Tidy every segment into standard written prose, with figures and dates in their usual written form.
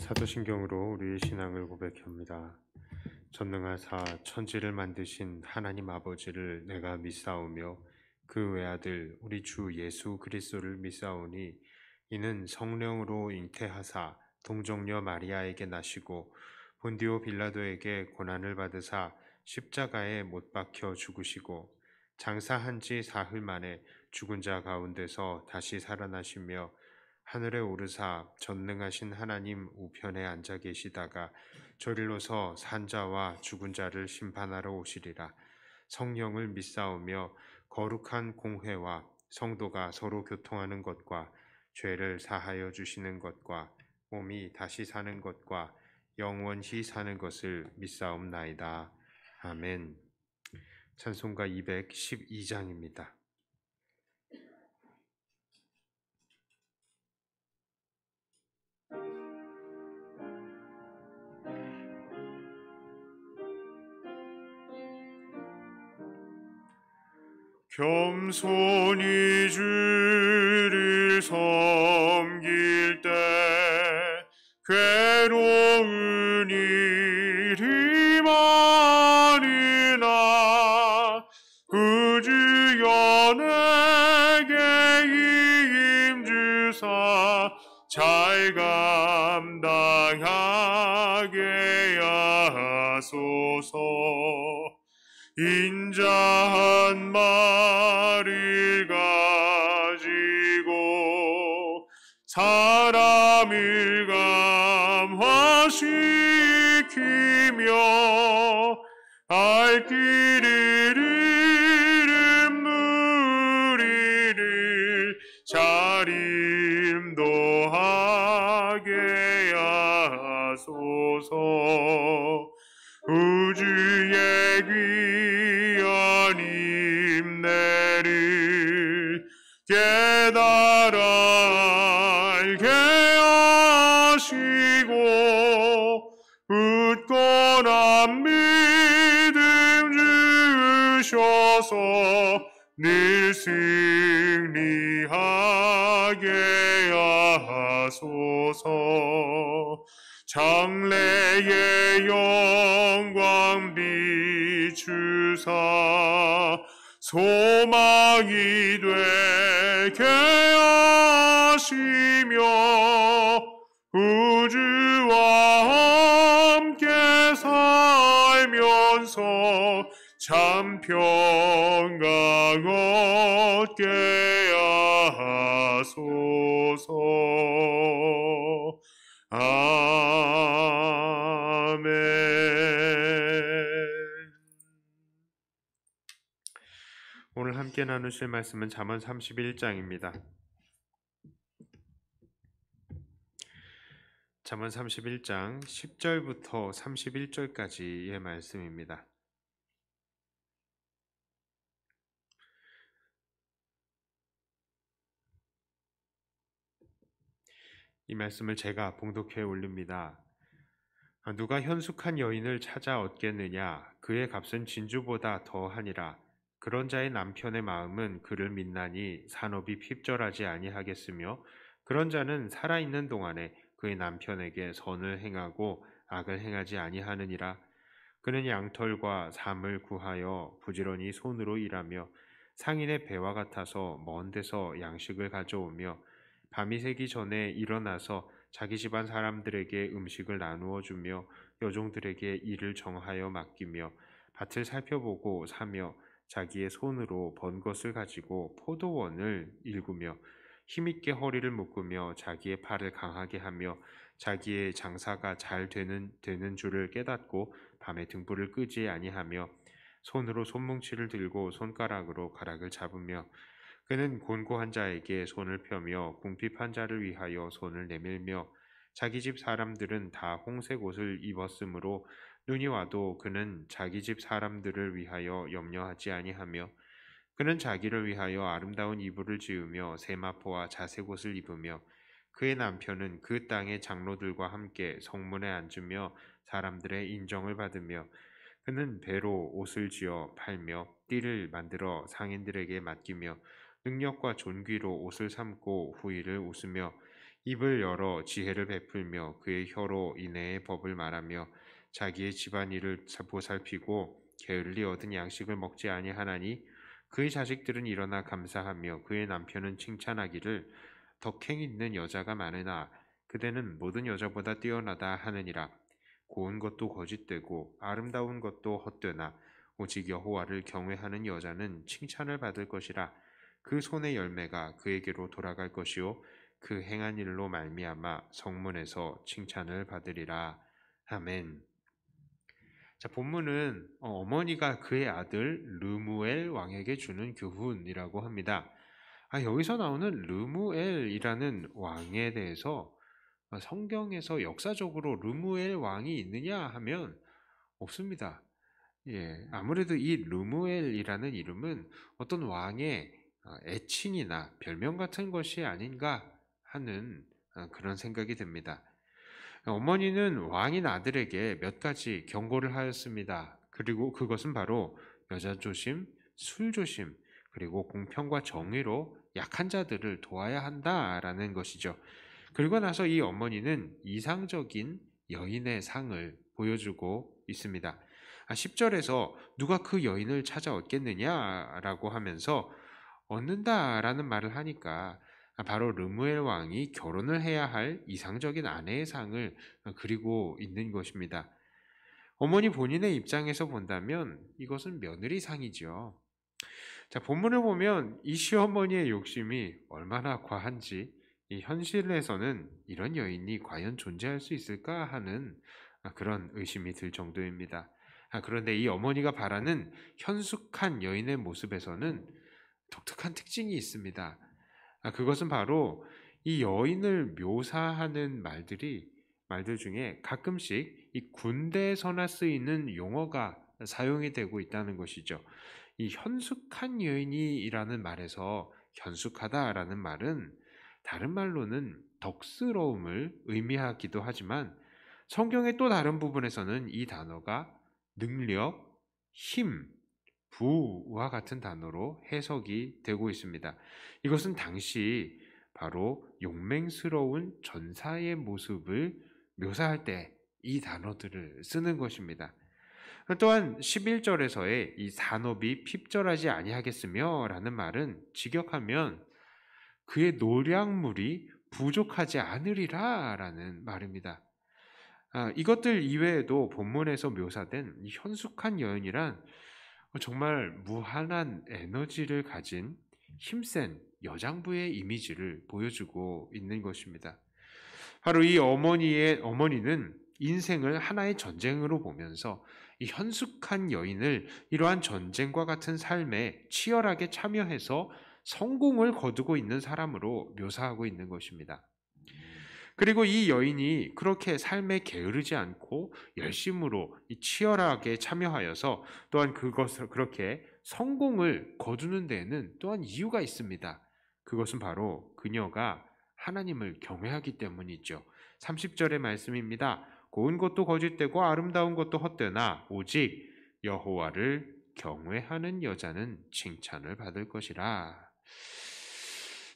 사도신경으로 우리의 신앙을 고백합니다. 전능하사 천지를 만드신 하나님 아버지를 내가 믿사오며 그 외아들 우리 주 예수 그리스도를 믿사오니 이는 성령으로 잉태하사 동정녀 마리아에게 나시고 본디오 빌라도에게 고난을 받으사 십자가에 못 박혀 죽으시고 장사한 지 사흘 만에 죽은 자 가운데서 다시 살아나시며 하늘에 오르사 전능하신 하나님 우편에 앉아 계시다가 저리로서 산자와 죽은 자를 심판하러 오시리라. 성령을 믿사오며 거룩한 공회와 성도가 서로 교통하는 것과 죄를 사하여 주시는 것과 몸이 다시 사는 것과 영원히 사는 것을 믿사옵나이다. 아멘. 찬송가 212장입니다. 겸손히 주를 섬길 때 괴로운 일이 많으나 구주여 내게 힘주사 잘 감당하게 하소서. 인자 한 마리를 가지고 사람을 감화시키며 알 길을 잃은 무리를 잘 인도하게 하소서. 우주의 귀한 임내를 깨달아 알게 하시고 굳건한 믿음 주셔서 늘 승리하게 하소서. 장래의 영광 비추사 소망이 되게 하시며 우주와 함께 살면서 참 평강 얻게 하소서. 아멘. 오늘 함께 나누실 말씀은 잠언 31장입니다. 잠언 31장 10절부터 31절까지의 말씀입니다. 이 말씀을 제가 봉독해 올립니다. 누가 현숙한 여인을 찾아 얻겠느냐? 그의 값은 진주보다 더하니라. 그런 자의 남편의 마음은 그를 믿나니 산업이 핍절하지 아니하겠으며 그런 자는 살아있는 동안에 그의 남편에게 선을 행하고 악을 행하지 아니하느니라. 그는 양털과 삶을 구하여 부지런히 손으로 일하며 상인의 배와 같아서 먼 데서 양식을 가져오며 밤이 새기 전에 일어나서 자기 집안 사람들에게 음식을 나누어 주며 여종들에게 일을 정하여 맡기며 밭을 살펴보고 사며 자기의 손으로 번 것을 가지고 포도원을 일구며 힘있게 허리를 묶으며 자기의 팔을 강하게 하며 자기의 장사가 잘 되는 줄을 깨닫고 밤에 등불을 끄지 아니하며 손으로 손뭉치를 들고 손가락으로 가락을 잡으며 그는 곤고한 자에게 손을 펴며 궁핍한 자를 위하여 손을 내밀며 자기 집 사람들은 다 홍색 옷을 입었으므로 눈이 와도 그는 자기 집 사람들을 위하여 염려하지 아니하며 그는 자기를 위하여 아름다운 이불을 지으며 세마포와 자색 옷을 입으며 그의 남편은 그 땅의 장로들과 함께 성문에 앉으며 사람들의 인정을 받으며 그는 배로 옷을 지어 팔며 띠를 만들어 상인들에게 맡기며 능력과 존귀로 옷을 삼고 후일을 웃으며 입을 열어 지혜를 베풀며 그의 혀로 인애의 법을 말하며 자기의 집안일을 보살피고 게을리 얻은 양식을 먹지 아니하나니 그의 자식들은 일어나 감사하며 그의 남편은 칭찬하기를 덕행 있는 여자가 많으나 그대는 모든 여자보다 뛰어나다 하느니라. 고운 것도 거짓되고 아름다운 것도 헛되나 오직 여호와를 경외하는 여자는 칭찬을 받을 것이라. 그 손의 열매가 그에게로 돌아갈 것이요 그 행한 일로 말미암아 성문에서 칭찬을 받으리라. 아멘. 자, 본문은 어머니가 그의 아들 르무엘 왕에게 주는 교훈이라고 합니다. 여기서 나오는 르무엘이라는 왕에 대해서 성경에서 역사적으로 르무엘 왕이 있느냐 하면 없습니다. 예, 아무래도 이 르무엘이라는 이름은 어떤 왕의 애칭이나 별명 같은 것이 아닌가 하는 그런 생각이 듭니다. 어머니는 왕인 아들에게 몇 가지 경고를 하였습니다. 그리고 그것은 바로 여자 조심, 술 조심, 그리고 공평과 정의로 약한 자들을 도와야 한다라는 것이죠. 그리고 나서 이 어머니는 이상적인 여인의 상을 보여주고 있습니다. 10절에서 누가 그 여인을 찾아 얻겠느냐라고 하면서 얻는다라는 말을 하니까 바로 르무엘 왕이 결혼을 해야 할 이상적인 아내의 상을 그리고 있는 것입니다. 어머니 본인의 입장에서 본다면 이것은 며느리상이죠. 자, 본문을 보면 이 시어머니의 욕심이 얼마나 과한지 이 현실에서는 이런 여인이 과연 존재할 수 있을까 하는 그런 의심이 들 정도입니다. 그런데 이 어머니가 바라는 현숙한 여인의 모습에서는 독특한 특징이 있습니다. 그것은 바로 이 여인을 묘사하는 말들 중에 가끔씩 이 군대에서나 쓰이는 용어가 사용이 되고 있다는 것이죠. 이 현숙한 여인이라는 말에서 현숙하다라는 말은 다른 말로는 덕스러움을 의미하기도 하지만 성경의 또 다른 부분에서는 이 단어가 능력, 힘, 부와 같은 단어로 해석이 되고 있습니다. 이것은 당시 바로 용맹스러운 전사의 모습을 묘사할 때 이 단어들을 쓰는 것입니다. 또한 11절에서의 이 산업이 핍절하지 아니하겠으며 라는 말은 직역하면 그의 노량물이 부족하지 않으리라 라는 말입니다. 이것들 이외에도 본문에서 묘사된 이 현숙한 여인이란 정말 무한한 에너지를 가진 힘센 여장부의 이미지를 보여주고 있는 것입니다. 바로 이 어머니는 인생을 하나의 전쟁으로 보면서 이 현숙한 여인을 이러한 전쟁과 같은 삶에 치열하게 참여해서 성공을 거두고 있는 사람으로 묘사하고 있는 것입니다. 그리고 이 여인이 그렇게 삶에 게으르지 않고 열심으로 치열하게 참여하여서 또한 그것을 그렇게 성공을 거두는 데에는 또한 이유가 있습니다. 그것은 바로 그녀가 하나님을 경외하기 때문이죠. 30절의 말씀입니다. 고운 것도 거짓되고 아름다운 것도 헛되나 오직 여호와를 경외하는 여자는 칭찬을 받을 것이라.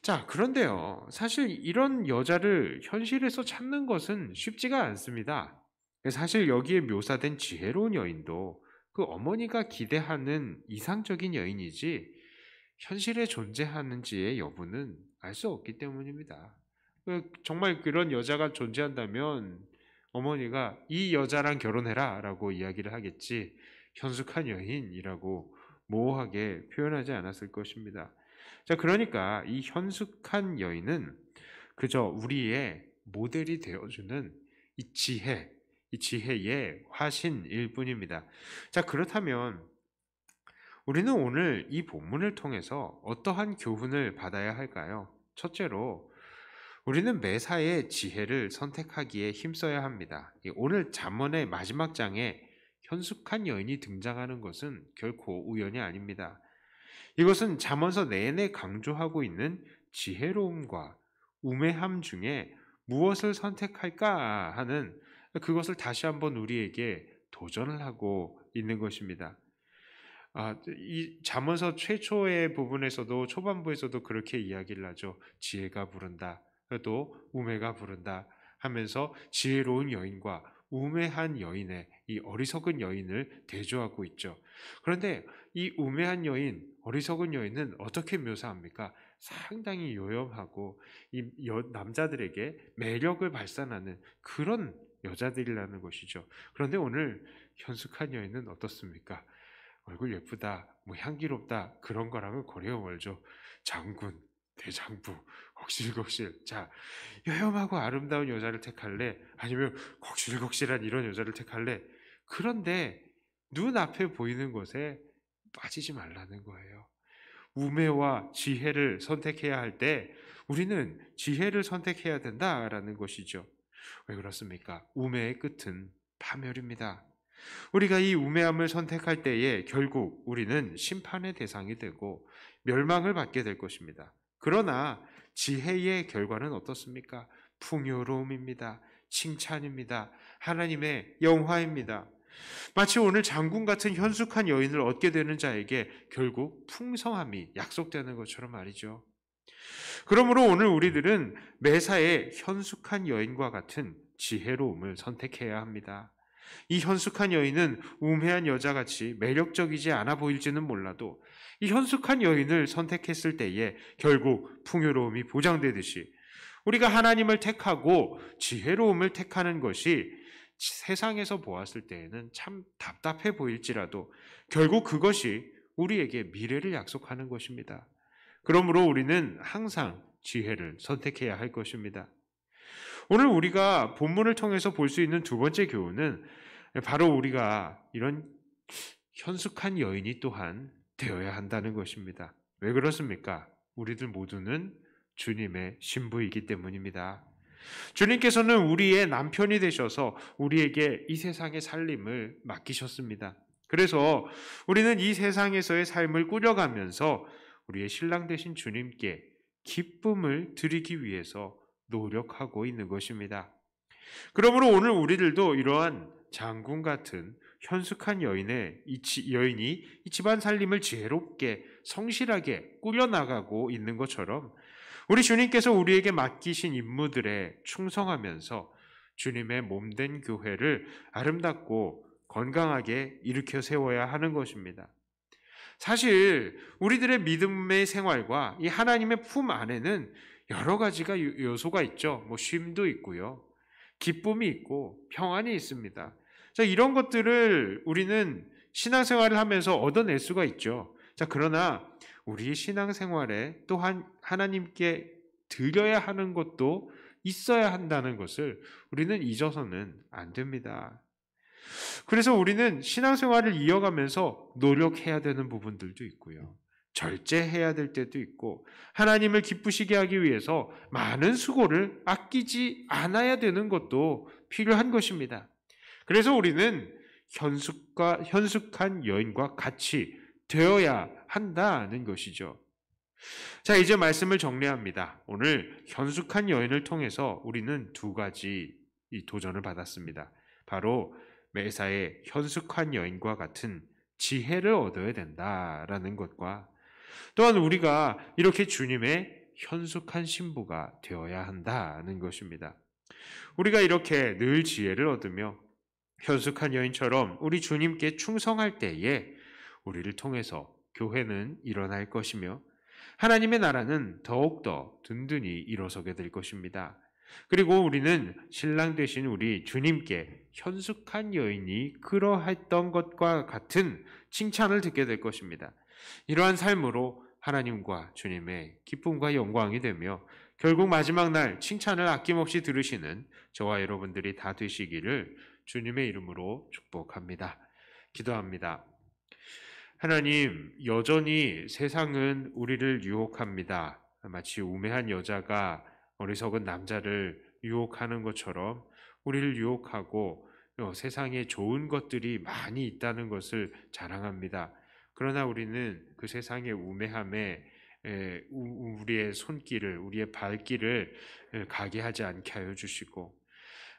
자, 그런데요. 사실 이런 여자를 현실에서 찾는 것은 쉽지가 않습니다. 사실 여기에 묘사된 지혜로운 여인도 그 어머니가 기대하는 이상적인 여인이지 현실에 존재하는지의 여부는 알 수 없기 때문입니다. 정말 그런 여자가 존재한다면 어머니가 이 여자랑 결혼해라 라고 이야기를 하겠지 현숙한 여인이라고 모호하게 표현하지 않았을 것입니다. 자, 그러니까 이 현숙한 여인은 그저 우리의 모델이 되어주는 이 지혜의 화신일 뿐입니다. 자, 그렇다면 우리는 오늘 이 본문을 통해서 어떠한 교훈을 받아야 할까요? 첫째로, 우리는 매사에 지혜를 선택하기에 힘써야 합니다. 오늘 잠언의 마지막 장에 현숙한 여인이 등장하는 것은 결코 우연이 아닙니다. 이것은 잠언서 내내 강조하고 있는 지혜로움과 우매함 중에 무엇을 선택할까 하는 그것을 다시 한번 우리에게 도전을 하고 있는 것입니다. 이 잠언서 최초의 부분에서도 초반부에서도 그렇게 이야기를 하죠. 지혜가 부른다. 또 우매가 부른다 하면서 지혜로운 여인과 우매한 여인의 이 어리석은 여인을 대조하고 있죠. 그런데 이 우매한 여인, 어리석은 여인은 어떻게 묘사합니까? 상당히 요염하고 남자들에게 매력을 발산하는 그런 여자들이라는 것이죠. 그런데 오늘 현숙한 여인은 어떻습니까? 얼굴 예쁘다, 뭐 향기롭다 그런 거랑은 거리가 멀죠. 장군, 대장부, 걱실걱실. 자, 요염하고 아름다운 여자를 택할래? 아니면 걱실걱실한 이런 여자를 택할래? 그런데 눈앞에 보이는 것에 빠지지 말라는 거예요. 우매와 지혜를 선택해야 할 때 우리는 지혜를 선택해야 된다라는 것이죠. 왜 그렇습니까? 우매의 끝은 파멸입니다. 우리가 이 우매함을 선택할 때에 결국 우리는 심판의 대상이 되고 멸망을 받게 될 것입니다. 그러나 지혜의 결과는 어떻습니까? 풍요로움입니다. 칭찬입니다. 하나님의 영화입니다. 마치 오늘 장군 같은 현숙한 여인을 얻게 되는 자에게 결국 풍성함이 약속되는 것처럼 말이죠. 그러므로 오늘 우리들은 매사에 현숙한 여인과 같은 지혜로움을 선택해야 합니다. 이 현숙한 여인은 우매한 여자같이 매력적이지 않아 보일지는 몰라도 이 현숙한 여인을 선택했을 때에 결국 풍요로움이 보장되듯이 우리가 하나님을 택하고 지혜로움을 택하는 것이 세상에서 보았을 때에는 참 답답해 보일지라도 결국 그것이 우리에게 미래를 약속하는 것입니다. 그러므로 우리는 항상 지혜를 선택해야 할 것입니다. 오늘 우리가 본문을 통해서 볼 수 있는 두 번째 교훈은 바로 우리가 이런 현숙한 여인이 또한 되어야 한다는 것입니다. 왜 그렇습니까? 우리들 모두는 주님의 신부이기 때문입니다. 주님께서는 우리의 남편이 되셔서 우리에게 이 세상의 살림을 맡기셨습니다. 그래서 우리는 이 세상에서의 삶을 꾸려가면서 우리의 신랑 되신 주님께 기쁨을 드리기 위해서 노력하고 있는 것입니다. 그러므로 오늘 우리들도 이러한 장군 같은 현숙한 여인이 이 집안 살림을 지혜롭게 성실하게 꾸려나가고 있는 것처럼 우리 주님께서 우리에게 맡기신 임무들에 충성하면서 주님의 몸된 교회를 아름답고 건강하게 일으켜 세워야 하는 것입니다. 사실 우리들의 믿음의 생활과 이 하나님의 품 안에는 여러 가지가 요소가 있죠. 뭐 쉼도 있고요. 기쁨이 있고 평안이 있습니다. 자, 이런 것들을 우리는 신앙생활을 하면서 얻어낼 수가 있죠. 자, 그러나 우리 신앙생활에 또한 하나님께 드려야 하는 것도 있어야 한다는 것을 우리는 잊어서는 안 됩니다. 그래서 우리는 신앙생활을 이어가면서 노력해야 되는 부분들도 있고요. 절제해야 될 때도 있고 하나님을 기쁘시게 하기 위해서 많은 수고를 아끼지 않아야 되는 것도 필요한 것입니다. 그래서 우리는 현숙한 여인과 같이 되어야 한다는 것이죠. 자, 이제 말씀을 정리합니다. 오늘 현숙한 여인을 통해서 우리는 두 가지 이 도전을 받았습니다. 바로 매사에 현숙한 여인과 같은 지혜를 얻어야 된다라는 것과 또한 우리가 이렇게 주님의 현숙한 신부가 되어야 한다는 것입니다. 우리가 이렇게 늘 지혜를 얻으며 현숙한 여인처럼 우리 주님께 충성할 때에 우리를 통해서 교회는 일어날 것이며 하나님의 나라는 더욱더 든든히 일어서게 될 것입니다. 그리고 우리는 신랑 되신 우리 주님께 현숙한 여인이 그러했던 것과 같은 칭찬을 듣게 될 것입니다. 이러한 삶으로 하나님과 주님의 기쁨과 영광이 되며 결국 마지막 날 칭찬을 아낌없이 들으시는 저와 여러분들이 다 되시기를 주님의 이름으로 축복합니다. 기도합니다. 하나님, 여전히 세상은 우리를 유혹합니다. 마치 우매한 여자가 어리석은 남자를 유혹하는 것처럼 우리를 유혹하고 세상에 좋은 것들이 많이 있다는 것을 자랑합니다. 그러나 우리는 그 세상의 우매함에 우리의 손길을, 우리의 발길을 가게 하지 않게 하여 주시고,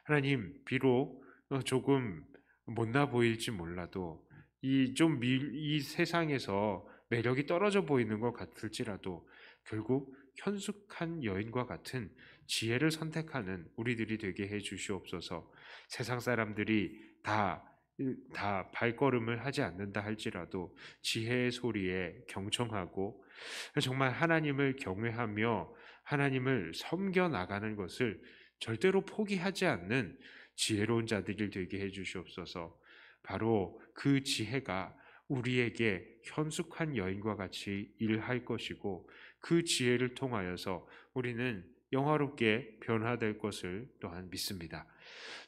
하나님, 비록 조금 못나 보일지 몰라도 이 세상에서 매력이 떨어져 보이는 것 같을지라도 결국 현숙한 여인과 같은 지혜를 선택하는 우리들이 되게 해 주시옵소서. 세상 사람들이 다 발걸음을 하지 않는다 할지라도 지혜의 소리에 경청하고 정말 하나님을 경외하며 하나님을 섬겨 나가는 것을 절대로 포기하지 않는 지혜로운 자들이 되게 해 주시옵소서. 바로 그 지혜가 우리에게 현숙한 여인과 같이 일할 것이고 그 지혜를 통하여서 우리는 영화롭게 변화될 것을 또한 믿습니다.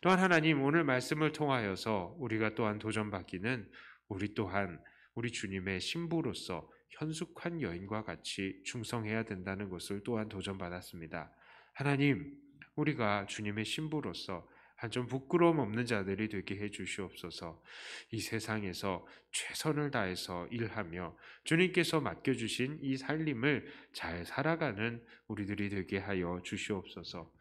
또한 하나님, 오늘 말씀을 통하여서 우리가 또한 도전받기는 우리 또한 우리 주님의 신부로서 현숙한 여인과 같이 충성해야 된다는 것을 또한 도전받았습니다. 하나님, 우리가 주님의 신부로서 한 좀 부끄러움 없는 자들이 되게 해 주시옵소서. 이 세상에서 최선을 다해서 일하며 주님께서 맡겨주신 이 살림을 잘 살아가는 우리들이 되게 하여 주시옵소서.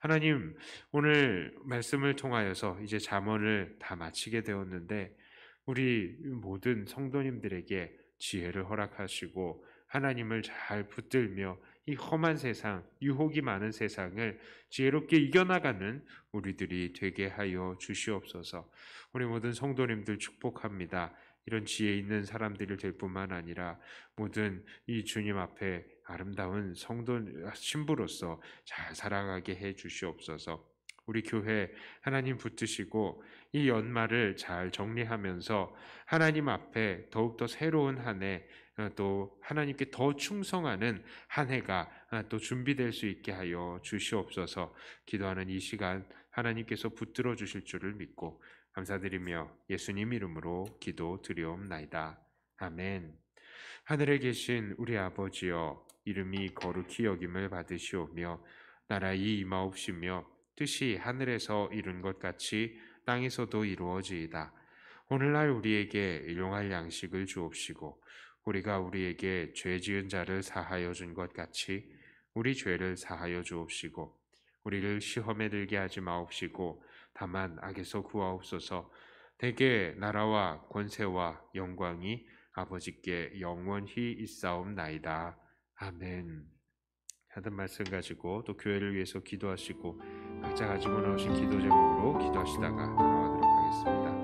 하나님, 오늘 말씀을 통하여서 이제 잠언을 다 마치게 되었는데 우리 모든 성도님들에게 지혜를 허락하시고 하나님을 잘 붙들며 이 험한 세상, 유혹이 많은 세상을 지혜롭게 이겨나가는 우리들이 되게 하여 주시옵소서. 우리 모든 성도님들 축복합니다. 이런 지혜 있는 사람들이 될 뿐만 아니라 모든 이 주님 앞에 아름다운 성도 신부로서 잘 살아가게 해 주시옵소서. 우리 교회 하나님 붙드시고 이 연말을 잘 정리하면서 하나님 앞에 더욱더 새로운 한 해, 또 하나님께 더 충성하는 한 해가 또 준비될 수 있게 하여 주시옵소서. 기도하는 이 시간 하나님께서 붙들어 주실 줄을 믿고 감사드리며 예수님 이름으로 기도드리옵나이다. 아멘. 하늘에 계신 우리 아버지여, 이름이 거룩히 여김을 받으시오며 나라의 임하옵시며 뜻이 하늘에서 이룬 것 같이 땅에서도 이루어지이다. 오늘날 우리에게 일용할 양식을 주옵시고 우리가 우리에게 죄 지은 자를 사하여 준 것 같이 우리 죄를 사하여 주옵시고 우리를 시험에 들게 하지 마옵시고 다만 악에서 구하옵소서. 대개 나라와 권세와 영광이 아버지께 영원히 있사옵나이다. 아멘. 하던 말씀 가지고 또 교회를 위해서 기도하시고 각자 가지고 나오신 기도 제목으로 기도하시다가 돌아가도록 하겠습니다.